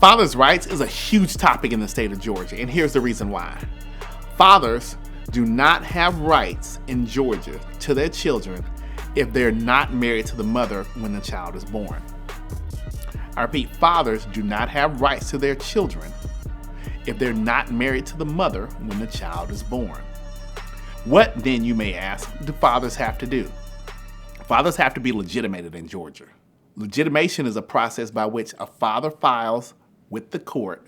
Fathers' rights is a huge topic in the state of Georgia, and here's the reason why. Fathers do not have rights in Georgia to their children if they're not married to the mother when the child is born. I repeat, fathers do not have rights to their children if they're not married to the mother when the child is born. What then, you may ask, do fathers have to do? Fathers have to be legitimated in Georgia. Legitimation is a process by which a father files with the court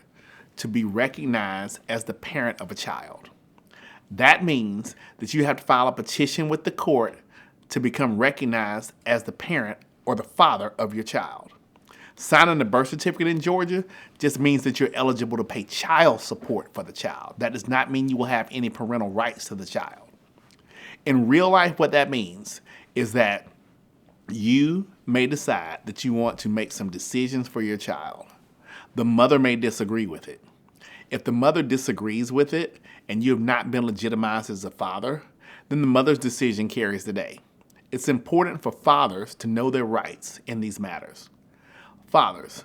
to be recognized as the parent of a child. That means that you have to file a petition with the court to become recognized as the parent or the father of your child. Signing a birth certificate in Georgia just means that you're eligible to pay child support for the child. That does not mean you will have any parental rights to the child. In real life, what that means is that you may decide that you want to make some decisions for your child. The mother may disagree with it. If the mother disagrees with it and you have not been legitimized as a father, then the mother's decision carries the day. It's important for fathers to know their rights in these matters. Fathers,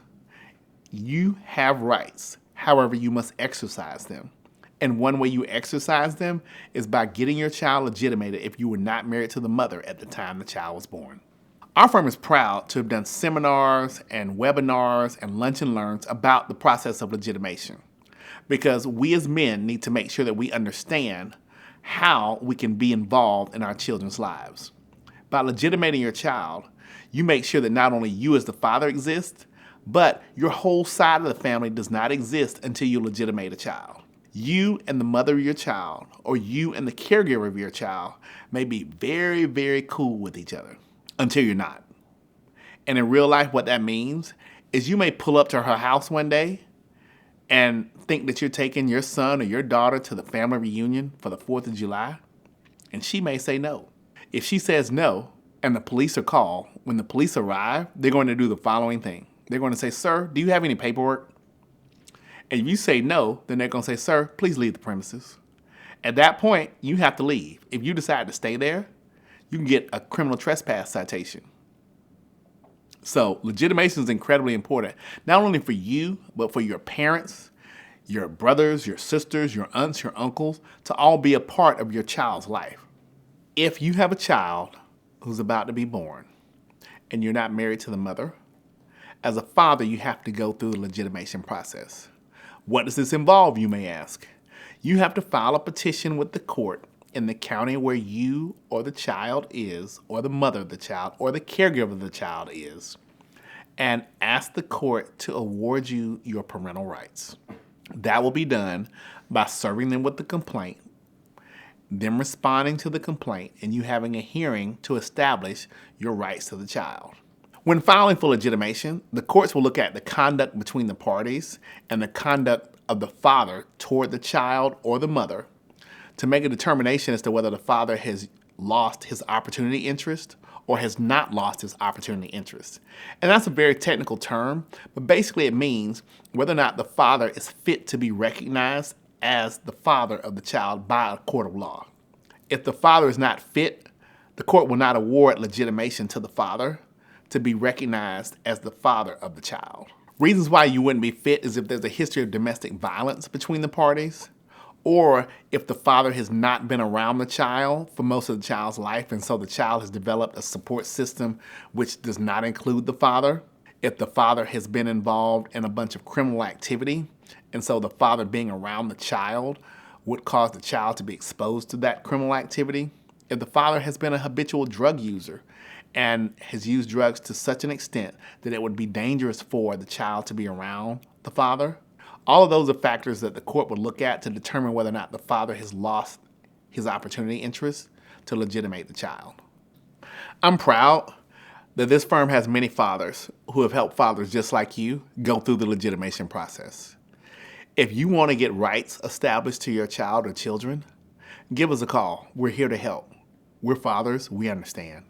you have rights. However, you must exercise them. And one way you exercise them is by getting your child legitimated if you were not married to the mother at the time the child was born. Our firm is proud to have done seminars and webinars and lunch and learns about the process of legitimation, because we as men need to make sure that we understand how we can be involved in our children's lives. By legitimating your child, you make sure that not only you as the father exist, but your whole side of the family does not exist until you legitimate a child. You and the mother of your child, or you and the caregiver of your child, may be very, very cool with each other until you're not. And in real life, what that means is you may pull up to her house one day and think that you're taking your son or your daughter to the family reunion for the 4th of July, and she may say no. If she says no and the police are called, when the police arrive, they're going to do the following thing. They're going to say, "Sir, do you have any paperwork?" And if you say no, then they're going to say, "Sir, please leave the premises." At that point, you have to leave. If you decide to stay there, you can get a criminal trespass citation. So legitimation is incredibly important, not only for you, but for your parents, your brothers, your sisters, your aunts, your uncles, to all be a part of your child's life. If you have a child who's about to be born and you're not married to the mother, as a father, you have to go through the legitimation process. What does this involve, you may ask? You have to file a petition with the court in the county where you or the child is, or the mother of the child, or the caregiver of the child is, and ask the court to award you your parental rights. That will be done by serving them with the complaint, them responding to the complaint, and you having a hearing to establish your rights to the child. When filing for legitimation, the courts will look at the conduct between the parties and the conduct of the father toward the child or the mother to make a determination as to whether the father has lost his opportunity interest or has not lost his opportunity interest. And that's a very technical term, but basically it means whether or not the father is fit to be recognized as the father of the child by a court of law. If the father is not fit, the court will not award legitimation to the father to be recognized as the father of the child. Reasons why you wouldn't be fit is if there's a history of domestic violence between the parties, or if the father has not been around the child for most of the child's life, and so the child has developed a support system which does not include the father. If the father has been involved in a bunch of criminal activity, and so the father being around the child would cause the child to be exposed to that criminal activity. If the father has been a habitual drug user and has used drugs to such an extent that it would be dangerous for the child to be around the father. All of those are factors that the court would look at to determine whether or not the father has lost his opportunity interest to legitimate the child. I'm proud that this firm has many fathers who have helped fathers just like you go through the legitimation process. If you want to get rights established to your child or children, give us a call. We're here to help. We're fathers. We understand.